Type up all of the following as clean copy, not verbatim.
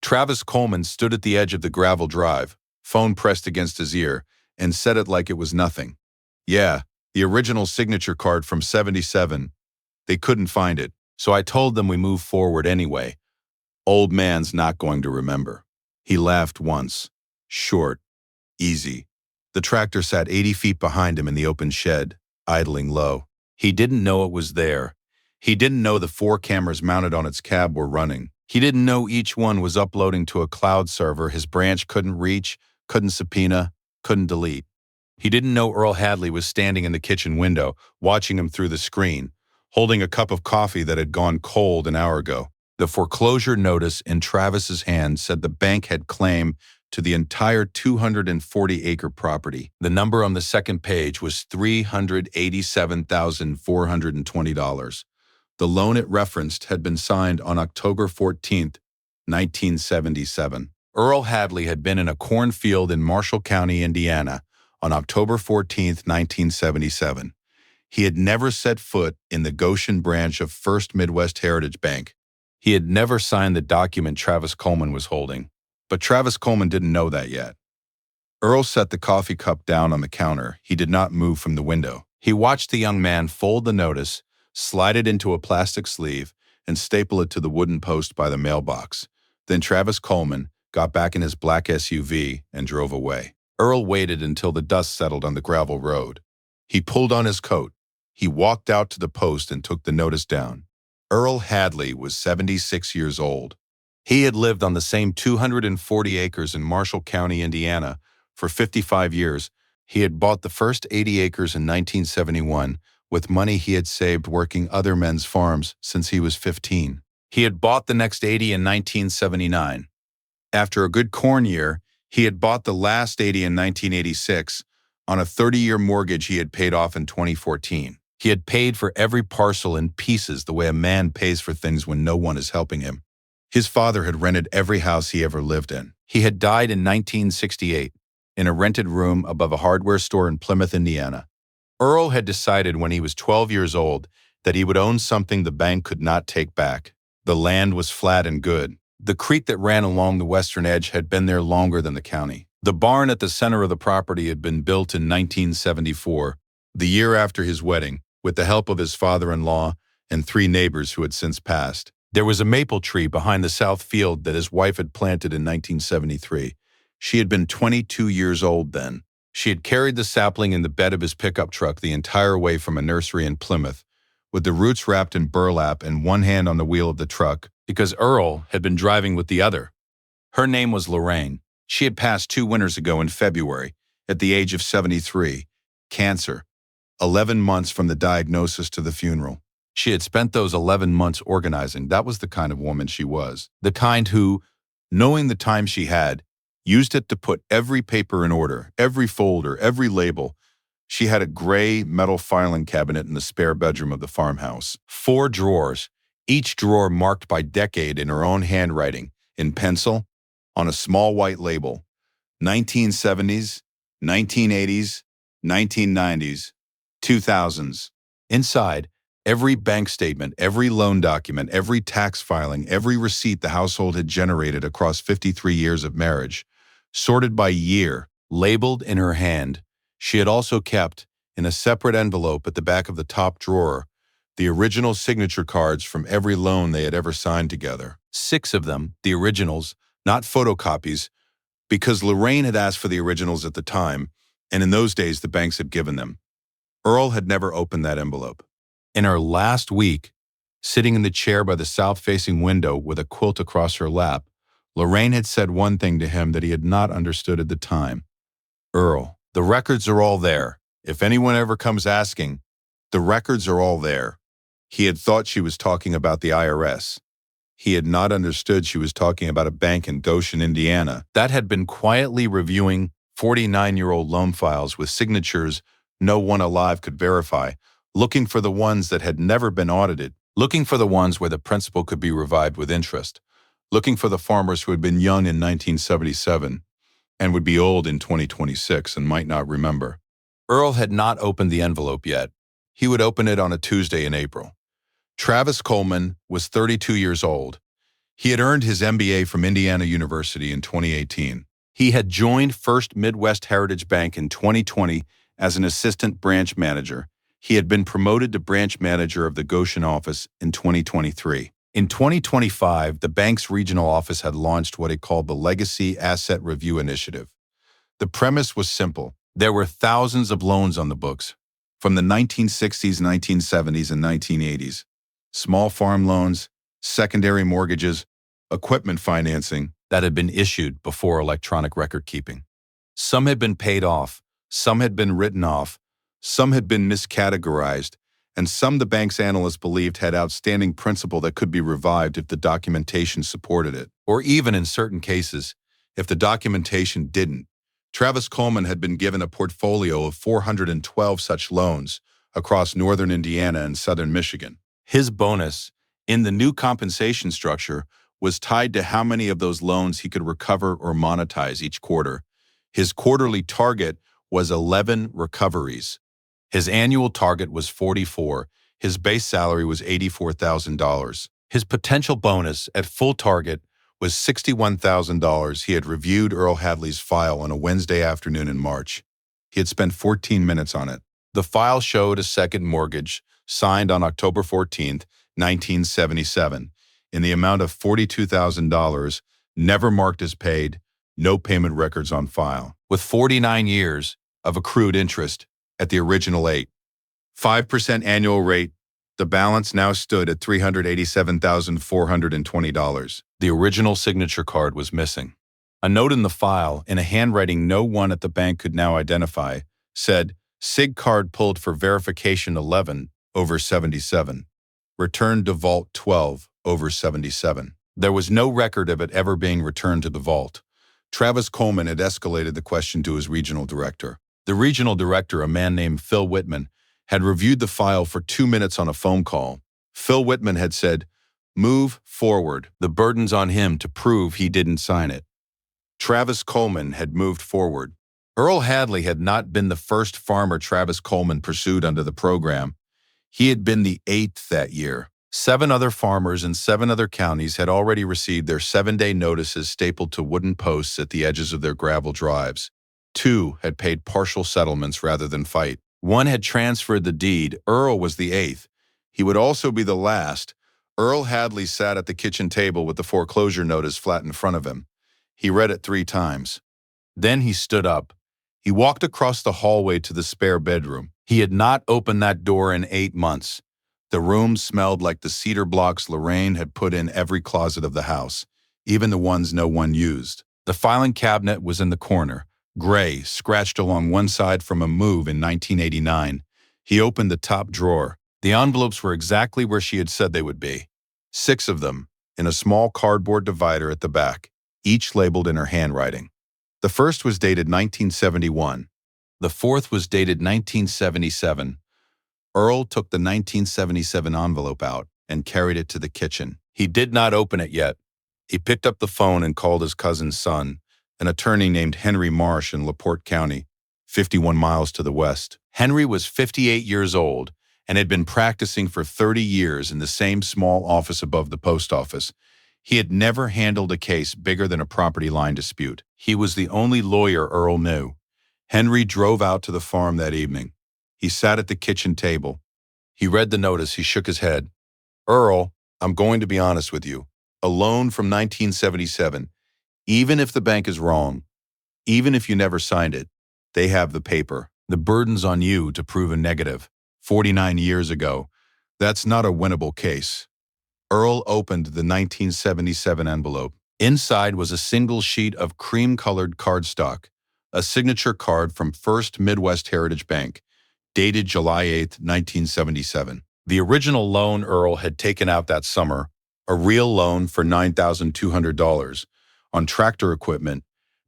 Travis Coleman stood at the edge of the gravel drive, phone pressed against his ear, and said it like it was nothing. Yeah, the original signature card from '77. They couldn't find it, so I told them we move forward anyway. Old man's not going to remember. He laughed once. Short. Easy. The tractor sat 80 feet behind him in the open shed, idling low. He didn't know it was there. He didn't know the 4 cameras mounted on its cab were running. He didn't know each one was uploading to a cloud server his branch couldn't reach, couldn't subpoena, couldn't delete. He didn't know Earl Hadley was standing in the kitchen window, watching him through the screen, holding a cup of coffee that had gone cold an hour ago. The foreclosure notice in Travis's hand said the bank had claim to the entire 240-acre property. The number on the second page was $387,420. The loan it referenced had been signed on October 14, 1977. Earl Hadley had been in a cornfield in Marshall County, Indiana, on October 14, 1977. He had never set foot in the Goshen branch of First Midwest Heritage Bank. He had never signed the document Travis Coleman was holding. But Travis Coleman didn't know that yet. Earl set the coffee cup down on the counter. He did not move from the window. He watched the young man fold the notice, slide it into a plastic sleeve, and staple it to the wooden post by the mailbox. Then Travis Coleman got back in his black SUV and drove away. Earl waited until the dust settled on the gravel road. He pulled on his coat. He walked out to the post and took the notice down. Earl Hadley was 76 years old. He had lived on the same 240 acres in Marshall County, Indiana, for 55 years. He had bought the first 80 acres in 1971 with money he had saved working other men's farms since he was 15. He had bought the next 80 in 1979. After a good corn year, he had bought the last 80 in 1986 on a 30-year mortgage he had paid off in 2014. He had paid for every parcel in pieces the way a man pays for things when no one is helping him. His father had rented every house he ever lived in. He had died in 1968 in a rented room above a hardware store in Plymouth, Indiana. Earl had decided when he was 12 years old that he would own something the bank could not take back. The land was flat and good. The creek that ran along the western edge had been there longer than the county. The barn at the center of the property had been built in 1974, the year after his wedding, with the help of his father-in-law and 3 neighbors who had since passed. There was a maple tree behind the south field that his wife had planted in 1973. She had been 22 years old then. She had carried the sapling in the bed of his pickup truck the entire way from a nursery in Plymouth, with the roots wrapped in burlap and one hand on the wheel of the truck, because Earl had been driving with the other. Her name was Lorraine. She had passed 2 winters ago in February, at the age of 73, cancer, 11 months from the diagnosis to the funeral. She had spent those 11 months organizing. That was the kind of woman she was. The kind who, knowing the time she had, used it to put every paper in order, every folder, every label. She had a gray metal filing cabinet in the spare bedroom of the farmhouse. 4 drawers, each drawer marked by decade in her own handwriting, in pencil, on a small white label. 1970s, 1980s, 1990s, 2000s. Inside, every bank statement, every loan document, every tax filing, every receipt the household had generated across 53 years of marriage, sorted by year, labeled in her hand. She had also kept, in a separate envelope at the back of the top drawer, the original signature cards from every loan they had ever signed together. 6 of them, the originals, not photocopies, because Lorraine had asked for the originals at the time, and in those days the banks had given them. Earl had never opened that envelope. In her last week, sitting in the chair by the south-facing window with a quilt across her lap, Lorraine had said one thing to him that he had not understood at the time. Earl, the records are all there. If anyone ever comes asking, the records are all there. He had thought she was talking about the IRS. He had not understood she was talking about a bank in Goshen, Indiana, that had been quietly reviewing 49-year-old loan files with signatures no one alive could verify, looking for the ones that had never been audited, looking for the ones where the principal could be revived with interest, looking for the farmers who had been young in 1977 and would be old in 2026 and might not remember. Earl had not opened the envelope yet. He would open it on a Tuesday in April. Travis Coleman was 32 years old. He had earned his MBA from Indiana University in 2018. He had joined First Midwest Heritage Bank in 2020 as an assistant branch manager. He had been promoted to branch manager of the Goshen office in 2023. In 2025, the bank's regional office had launched what it called the Legacy Asset Review Initiative. The premise was simple. There were thousands of loans on the books from the 1960s, 1970s, and 1980s. Small farm loans, secondary mortgages, equipment financing that had been issued before electronic record keeping. Some had been paid off, some had been written off, some had been miscategorized, and some the bank's analysts believed had outstanding principal that could be revived if the documentation supported it, or even in certain cases, if the documentation didn't. Travis Coleman had been given a portfolio of 412 such loans across northern Indiana and southern Michigan. His bonus, in the new compensation structure, was tied to how many of those loans he could recover or monetize each quarter. His quarterly target was 11 recoveries. His annual target was 44. His base salary was $84,000. His potential bonus at full target was $61,000. He had reviewed Earl Hadley's file on a Wednesday afternoon in March. He had spent 14 minutes on it. The file showed a second mortgage signed on October 14, 1977, in the amount of $42,000, never marked as paid, no payment records on file, with 49 years of accrued interest at the original 5% annual rate. The balance now stood at $387,420. The original signature card was missing. A note in the file, in a handwriting no one at the bank could now identify, said, "Sig card pulled for verification 11/77. Returned to vault 12/77. There was no record of it ever being returned to the vault. Travis Coleman had escalated the question to his regional director. The regional director, a man named Phil Whitman, had reviewed the file for 2 minutes on a phone call. Phil Whitman had said, "Move forward. The burden's on him to prove he didn't sign it." Travis Coleman had moved forward. Earl Hadley had not been the first farmer Travis Coleman pursued under the program. He had been the 8th that year. 7 other farmers in 7 other counties had already received their 7-day notices stapled to wooden posts at the edges of their gravel drives. 2 had paid partial settlements rather than fight. 1 had transferred the deed. Earl was the 8th. He would also be the last. Earl Hadley sat at the kitchen table with the foreclosure notice flat in front of him. He read it 3 times. Then he stood up. He walked across the hallway to the spare bedroom. He had not opened that door in 8 months. The room smelled like the cedar blocks Lorraine had put in every closet of the house, even the ones no one used. The filing cabinet was in the corner, gray, scratched along one side from a move in 1989. He opened the top drawer. The envelopes were exactly where she had said they would be. 6 of them, in a small cardboard divider at the back, each labeled in her handwriting. The first was dated 1971. The fourth was dated 1977. Earl took the 1977 envelope out and carried it to the kitchen. He did not open it yet. He picked up the phone and called his cousin's son, an attorney named Henry Marsh in LaPorte County, 51 miles to the west. Henry was 58 years old and had been practicing for 30 years in the same small office above the post office. He had never handled a case bigger than a property line dispute. He was the only lawyer Earl knew. Henry drove out to the farm that evening. He sat at the kitchen table. He read the notice. He shook his head. "Earl, I'm going to be honest with you. A loan from 1977, even if the bank is wrong, even if you never signed it, they have the paper. The burden's on you to prove a negative. 49 years ago, that's not a winnable case." Earl opened the 1977 envelope. Inside was a single sheet of cream-colored cardstock, a signature card from First Midwest Heritage Bank, dated July 8, 1977. The original loan Earl had taken out that summer, a real loan for $9,200 on tractor equipment,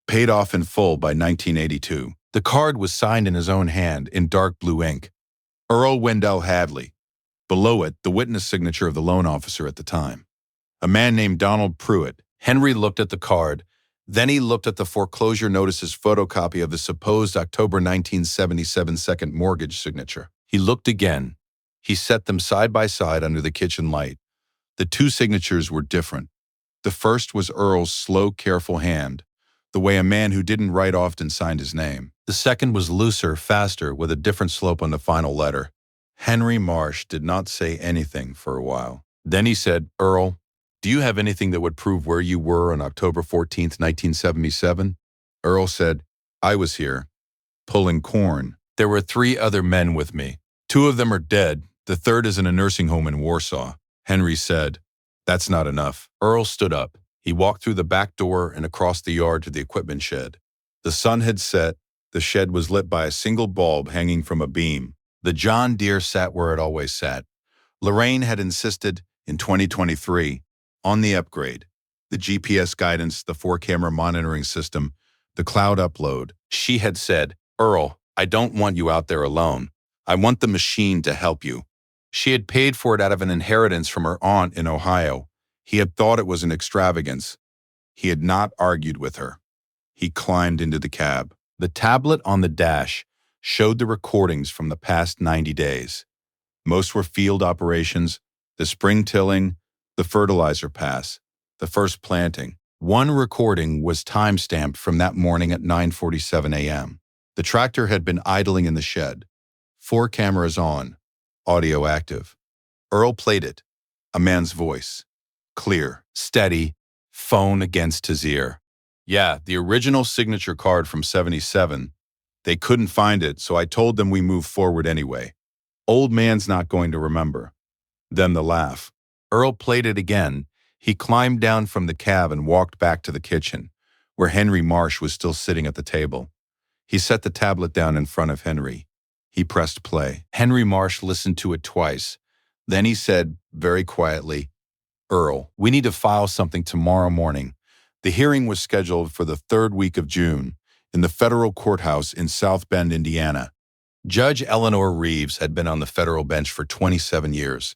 paid off in full by 1982. The card was signed in his own hand in dark blue ink. Earl Wendell Hadley. Below it, the witness signature of the loan officer at the time, a man named Donald Pruitt. Henry looked at the card. Then he looked at the foreclosure notice's photocopy of the supposed October 1977 second mortgage signature. He looked again. He set them side by side under the kitchen light. The 2 signatures were different. The first was Earl's slow, careful hand, the way a man who didn't write often signed his name. The second was looser, faster, with a different slope on the final letter. Henry Marsh did not say anything for a while. Then he said, "Earl, do you have anything that would prove where you were on October 14th, 1977? Earl said, "I was here, pulling corn. There were 3 other men with me. 2 of them are dead. The third is in a nursing home in Warsaw." Henry said, "That's not enough." Earl stood up. He walked through the back door and across the yard to the equipment shed. The sun had set. The shed was lit by a single bulb hanging from a beam. The John Deere sat where it always sat. Lorraine had insisted, in 2023, on the upgrade, the GPS guidance, the 4-camera monitoring system, the cloud upload. She had said, "Earl, I don't want you out there alone. I want the machine to help you." She had paid for it out of an inheritance from her aunt in Ohio. He had thought it was an extravagance. He had not argued with her. He climbed into the cab. The tablet on the dash showed the recordings from the past 90 days. Most were field operations, the spring tilling, the fertilizer pass, the first planting. One recording was time-stamped from that morning at 9:47 a.m. The tractor had been idling in the shed. 4 cameras on, audio active. Earl played it. A man's voice. Clear, steady, phone against his ear. "Yeah, the original signature card from 77. They couldn't find it, so I told them we move forward anyway. Old man's not going to remember." Then the laugh. Earl played it again. He climbed down from the cab and walked back to the kitchen, where Henry Marsh was still sitting at the table. He set the tablet down in front of Henry. He pressed play. Henry Marsh listened to it twice. Then he said, very quietly, "Earl, we need to file something tomorrow morning." The hearing was scheduled for the 3rd week of June in the federal courthouse in South Bend, Indiana. Judge Eleanor Reeves had been on the federal bench for 27 years.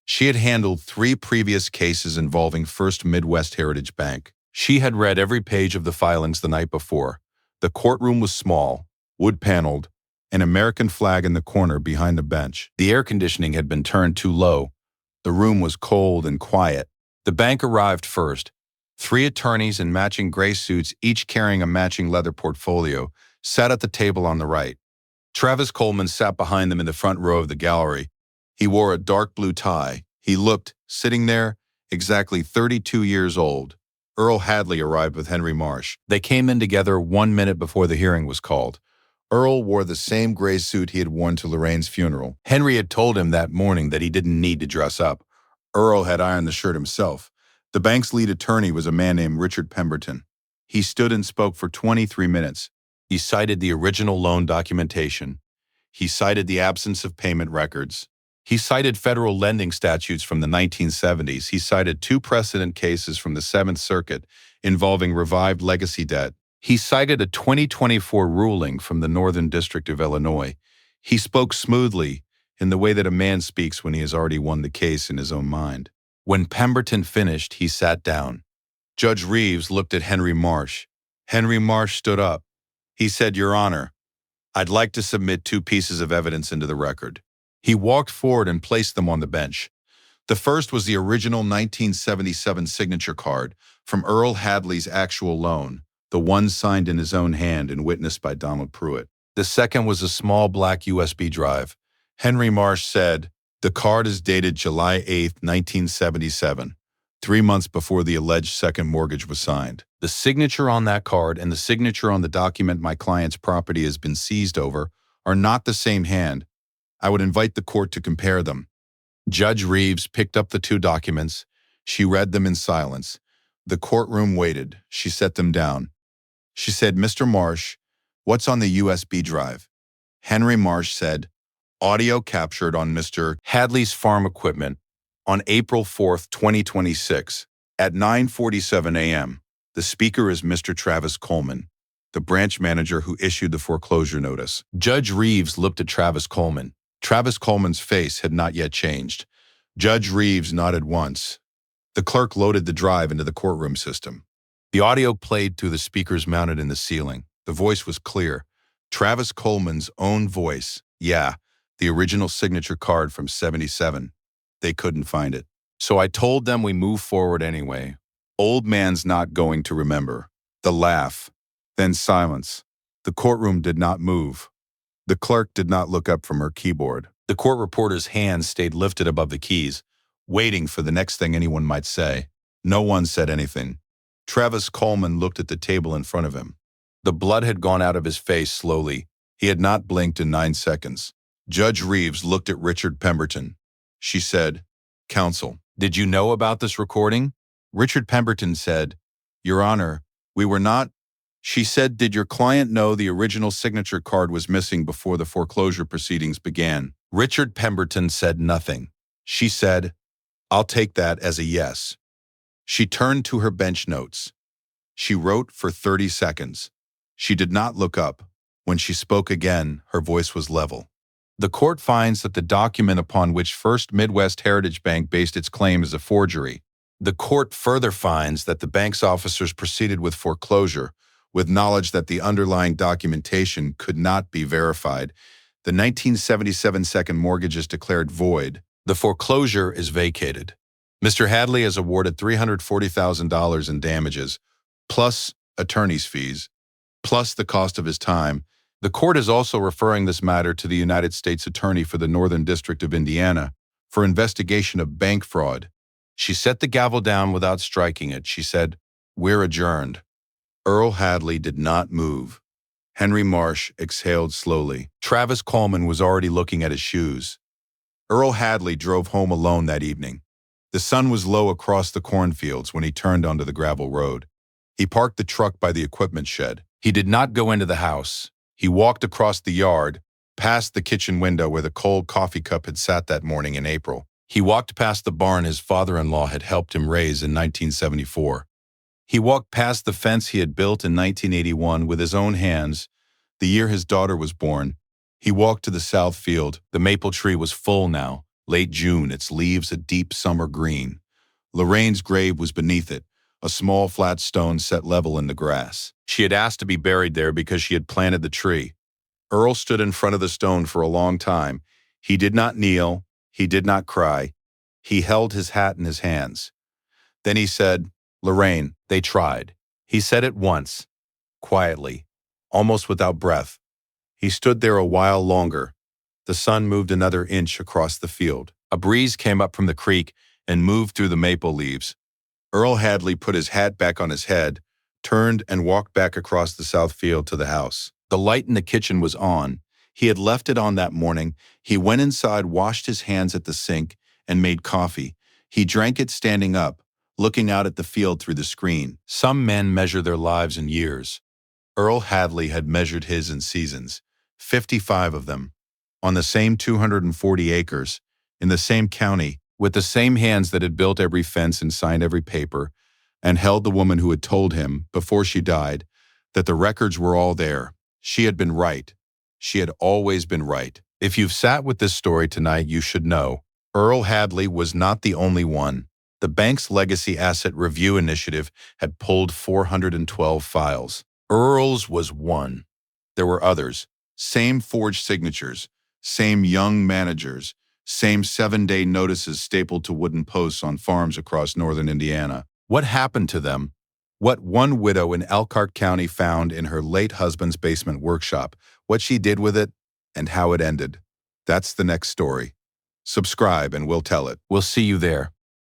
She had handled 3 previous cases involving First Midwest Heritage Bank. She had read every page of the filings the night before. The courtroom was small, wood-paneled, an American flag in the corner behind the bench. The air conditioning had been turned too low. The room was cold and quiet. The bank arrived first. 3 attorneys in matching gray suits, each carrying a matching leather portfolio, sat at the table on the right. Travis Coleman sat behind them in the front row of the gallery. He wore a dark blue tie. He looked, sitting there, exactly 32 years old. Earl Hadley arrived with Henry Marsh. They came in together 1 minute before the hearing was called. Earl wore the same gray suit he had worn to Lorraine's funeral. Henry had told him that morning that he didn't need to dress up. Earl had ironed the shirt himself. The bank's lead attorney was a man named Richard Pemberton. He stood and spoke for 23 minutes. He cited the original loan documentation. He cited the absence of payment records. He cited federal lending statutes from the 1970s. He cited 2 precedent cases from the 7th Circuit involving revived legacy debt. He cited a 2024 ruling from the Northern District of Illinois. He spoke smoothly, in the way that a man speaks when he has already won the case in his own mind. When Pemberton finished, he sat down. Judge Reeves looked at Henry Marsh. Henry Marsh stood up. He said, "Your Honor, I'd like to submit 2 pieces of evidence into the record." He walked forward and placed them on the bench. The first was the original 1977 signature card from Earl Hadley's actual loan, the one signed in his own hand and witnessed by Donald Pruitt. The second was a small black USB drive. Henry Marsh said, "The card is dated July 8, 1977, 3 months before the alleged second mortgage was signed. The signature on that card and the signature on the document my client's property has been seized over are not the same hand. I would invite the court to compare them." Judge Reeves picked up the 2 documents. She read them in silence. The courtroom waited. She set them down. She said, "Mr. Marsh, what's on the USB drive?" Henry Marsh said, "Audio captured on Mr. Hadley's farm equipment on April 4th, 2026, at 9:47 a.m. The speaker is Mr. Travis Coleman, the branch manager who issued the foreclosure notice." Judge Reeves looked at Travis Coleman. Travis Coleman's face had not yet changed. Judge Reeves nodded once. The clerk loaded the drive into the courtroom system. The audio played through the speakers mounted in the ceiling. The voice was clear. Travis Coleman's own voice. Yeah, the original signature card from 77. They couldn't find it. "So I told them we move forward anyway. Old man's not going to remember. The laugh. Then silence. The courtroom did not move. The clerk did not look up from her keyboard. The court reporter's hands stayed lifted above the keys, waiting for the next thing anyone might say. No one said anything. Travis Coleman looked at the table in front of him. The blood had gone out of his face slowly. He had not blinked in 9 seconds. Judge Reeves looked at Richard Pemberton. She said, "Counsel, did you know about this recording?" Richard Pemberton said, "Your Honor, we were not." She said, "Did your client know the original signature card was missing before the foreclosure proceedings began?" Richard Pemberton said nothing. She said, "I'll take that as a yes." She turned to her bench notes. She wrote for 30 seconds. She did not look up. When she spoke again, her voice was level. The court finds that the document upon which First Midwest Heritage Bank based its claim is a forgery. The court further finds that the bank's officers proceeded with foreclosure with knowledge that the underlying documentation could not be verified. The 1977 second mortgage is declared void. The foreclosure is vacated. Mr. Hadley is awarded $340,000 in damages, plus attorney's fees, plus the cost of his time. The court is also referring this matter to the United States Attorney for the Northern District of Indiana for investigation of bank fraud. She set the gavel down without striking it. She said, "We're adjourned." Earl Hadley did not move. Henry Marsh exhaled slowly. Travis Coleman was already looking at his shoes. Earl Hadley drove home alone that evening. The sun was low across the cornfields when he turned onto the gravel road. He parked the truck by the equipment shed. He did not go into the house. He walked across the yard, past the kitchen window where the cold coffee cup had sat that morning in April. He walked past the barn his father-in-law had helped him raise in 1974. He walked past the fence he had built in 1981 with his own hands, the year his daughter was born. He walked to the south field. The maple tree was full now, late June, its leaves a deep summer green. Lorraine's grave was beneath it, a small flat stone set level in the grass. She had asked to be buried there because she had planted the tree. Earl stood in front of the stone for a long time. He did not kneel. He did not cry. He held his hat in his hands. Then he said, "Lorraine, they tried." He said it once, quietly, almost without breath. He stood there a while longer. The sun moved another inch across the field. A breeze came up from the creek and moved through the maple leaves. Earl Hadley put his hat back on his head, turned and walked back across the south field to the house. The light in the kitchen was on. He had left it on that morning. He went inside, washed his hands at the sink, and made coffee. He drank it standing up, looking out at the field through the screen. Some men measure their lives in years. Earl Hadley had measured his in seasons, 55 of them, on the same 240 acres, in the same county, with the same hands that had built every fence and signed every paper, and held the woman who had told him, before she died, that the records were all there. She had been right. She had always been right. If you've sat with this story tonight, you should know. Earl Hadley was not the only one. The bank's Legacy Asset Review Initiative had pulled 412 files. Earl's was one. There were others. Same forged signatures, same young managers, same 7-day notices stapled to wooden posts on farms across northern Indiana. What happened to them? What one widow in Elkhart County found in her late husband's basement workshop, what she did with it, and how it ended. That's the next story. Subscribe and we'll tell it. We'll see you there.